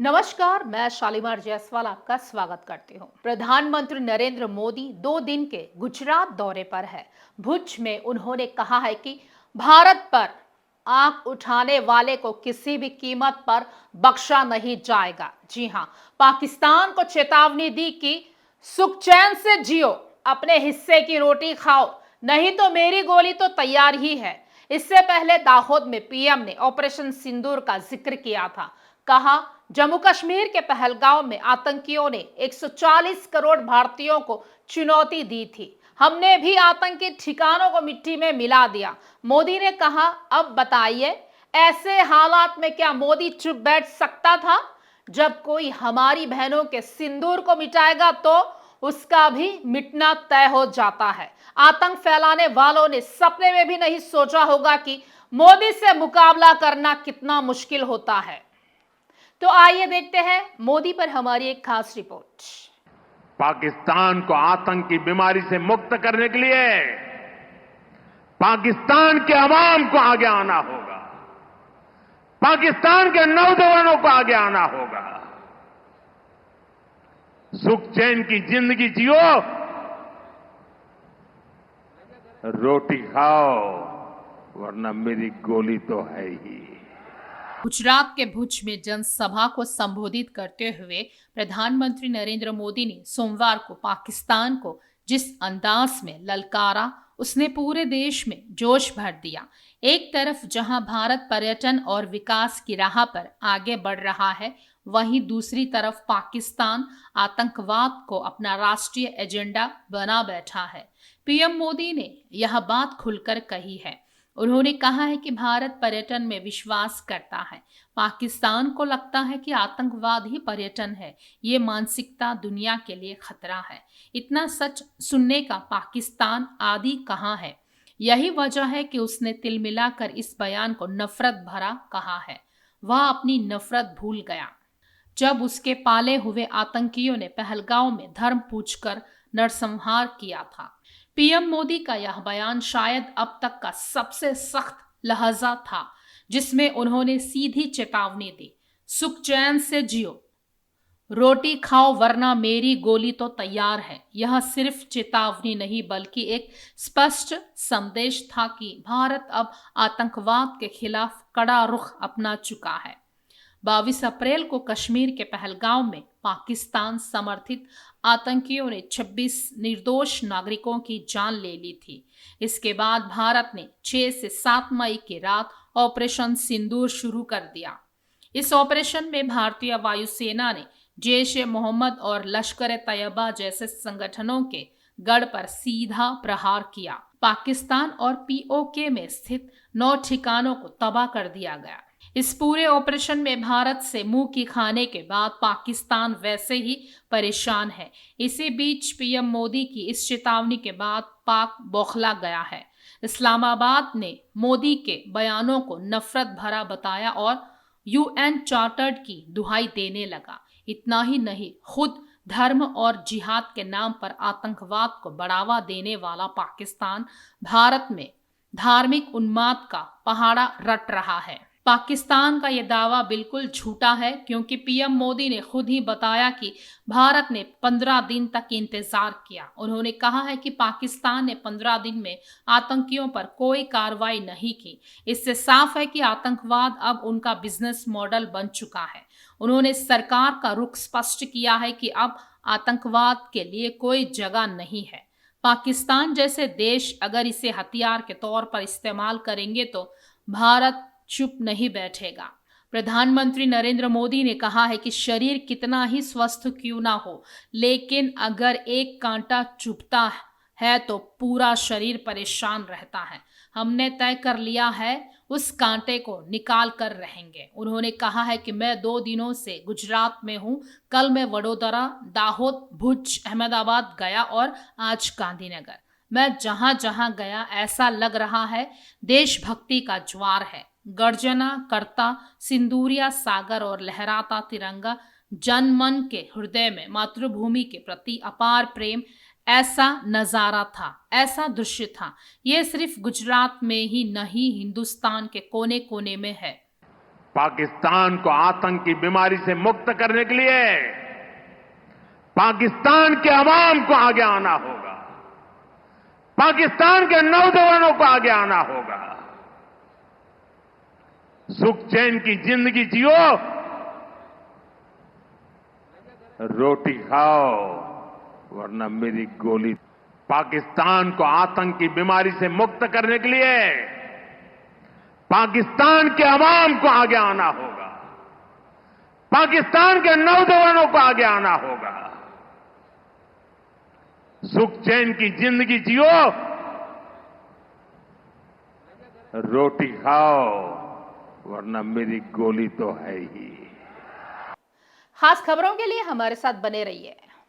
नमस्कार, मैं शालीमार जायसवाल आपका स्वागत करती हूँ। प्रधानमंत्री नरेंद्र मोदी 2 दिन के गुजरात दौरे पर है। भुज में उन्होंने कहा है कि भारत पर आंख उठाने वाले को किसी भी कीमत पर बख्शा नहीं जाएगा। जी हाँ, पाकिस्तान को चेतावनी दी कि सुख चैन से जियो, अपने हिस्से की रोटी खाओ, नहीं तो मेरी गोली तो तैयार ही है। इससे पहले दाहोद में पीएम ने ऑपरेशन सिंदूर का जिक्र किया था। कहा, जम्मू कश्मीर के पहलगांव में आतंकियों ने 140 करोड़ भारतीयों को चुनौती दी थी। हमने भी आतंकी ठिकानों को मिट्टी में मिला दिया। मोदी ने कहा, अब बताइए, ऐसे हालात में क्या मोदी चुप बैठ सकता था? जब कोई हमारी बहनों के सिंदूर को मिटाएगा तो उसका भी मिटना तय हो जाता है। आतंक फैलाने वालों ने सपने में भी नहीं सोचा होगा कि मोदी से मुकाबला करना कितना मुश्किल होता है। तो आइए देखते हैं मोदी पर हमारी एक खास रिपोर्ट। पाकिस्तान को आतंक की बीमारी से मुक्त करने के लिए पाकिस्तान के अवाम को आगे आना होगा, पाकिस्तान के नौजवानों को आगे आना होगा। सुख चैन की जिंदगी जियो, रोटी खाओ, वरना मेरी गोली तो है ही। गुजरात के भुज में जनसभा को संबोधित करते हुए प्रधानमंत्री नरेंद्र मोदी ने सोमवार को पाकिस्तान को जिस अंदाज में ललकारा, उसने पूरे देश में जोश भर दिया। एक तरफ जहां भारत पर्यटन और विकास की राह पर आगे बढ़ रहा है, वहीं दूसरी तरफ पाकिस्तान आतंकवाद को अपना राष्ट्रीय एजेंडा बना बैठा है। पीएम मोदी ने यह बात खुलकर कही है। उन्होंने कहा है कि भारत पर्यटन में विश्वास करता है। पाकिस्तान को लगता है कि आतंकवाद ही पर्यटन है। ये मानसिकता दुनिया के लिए खतरा है। इतना सच सुनने का पाकिस्तान आदि कहाँ है? यही वजह है कि उसने तिल मिलाकर इस बयान को नफरत भरा कहा है। वह अपनी नफरत भूल गया जब उसके पाले हुए आतंकियों ने पहलगांव में धर्म पूछकर नरसंहार किया था। पीएम मोदी का यह बयान शायद अब तक का सबसे सख्त लहजा था, जिसमें उन्होंने सीधी चेतावनी दी, सुख चैन से जियो, रोटी खाओ, वरना मेरी गोली तो तैयार है। यह सिर्फ चेतावनी नहीं बल्कि एक स्पष्ट संदेश था कि भारत अब आतंकवाद के खिलाफ कड़ा रुख अपना चुका है। 22 अप्रैल को कश्मीर के पहलगांव में पाकिस्तान समर्थित आतंकियों ने 26 निर्दोष नागरिकों की जान ले ली थी। इसके बाद भारत ने 6 से 7 मई की रात ऑपरेशन सिंदूर शुरू कर दिया। इस ऑपरेशन में भारतीय वायुसेना ने जैश-ए-मोहम्मद और लश्कर-ए-तैयबा जैसे संगठनों के गढ़ पर सीधा प्रहार किया। पाकिस्तान और पीओके में स्थित 9 ठिकानों को तबाह कर दिया गया। इस पूरे ऑपरेशन में भारत से मुंह की खाने के बाद पाकिस्तान वैसे ही परेशान है। इसी बीच पीएम मोदी की इस चेतावनी के बाद पाक बौखला गया है। इस्लामाबाद ने मोदी के बयानों को नफरत भरा बताया और यूएन चार्टर्ड की दुहाई देने लगा। इतना ही नहीं, खुद धर्म और जिहाद के नाम पर आतंकवाद को बढ़ावा देने वाला पाकिस्तान भारत में धार्मिक उन्माद का पहाड़ा रट रहा है। पाकिस्तान का यह दावा बिल्कुल झूठा है, क्योंकि पीएम मोदी ने खुद ही बताया कि भारत ने 15 दिन तक इंतजार किया। उन्होंने कहा है कि पाकिस्तान ने 15 दिन में आतंकियों पर कोई कार्रवाई नहीं की। इससे साफ है कि आतंकवाद अब उनका बिजनेस मॉडल बन चुका है। उन्होंने सरकार का रुख स्पष्ट किया है कि अब आतंकवाद के लिए कोई जगह नहीं है। पाकिस्तान जैसे देश अगर इसे हथियार के तौर पर इस्तेमाल करेंगे तो भारत चुप नहीं बैठेगा। प्रधानमंत्री नरेंद्र मोदी ने कहा है कि शरीर कितना ही स्वस्थ क्यों ना हो, लेकिन अगर एक कांटा चुभता है तो पूरा शरीर परेशान रहता है। हमने तय कर लिया है, उस कांटे को निकाल कर रहेंगे। उन्होंने कहा है कि मैं 2 दिनों से गुजरात में हूँ। कल मैं वडोदरा, दाहोद, भुज, अहमदाबाद गया और आज गांधीनगर। मैं जहां जहां गया ऐसा लग रहा है देशभक्ति का ज्वार है। गर्जना करता सिंदूरिया सागर और लहराता तिरंगा, जन मन के हृदय में मातृभूमि के प्रति अपार प्रेम, ऐसा नजारा था, ऐसा दृश्य था। ये सिर्फ गुजरात में ही नहीं, हिंदुस्तान के कोने कोने में है। पाकिस्तान को आतंक की बीमारी से मुक्त करने के लिए पाकिस्तान के अवाम को आगे आना होगा, पाकिस्तान के नौजवानों को आगे आना होगा। सुख चैन की जिंदगी जियो, रोटी खाओ वरना मेरी गोली। पाकिस्तान को आतंक की बीमारी से मुक्त करने के लिए पाकिस्तान के अवाम को आगे आना होगा, पाकिस्तान के नौजवानों को आगे आना होगा। सुख चैन की जिंदगी जियो, रोटी खाओ वरना मेरी गोली तो है ही। खास खबरों के लिए हमारे साथ बने रहिए।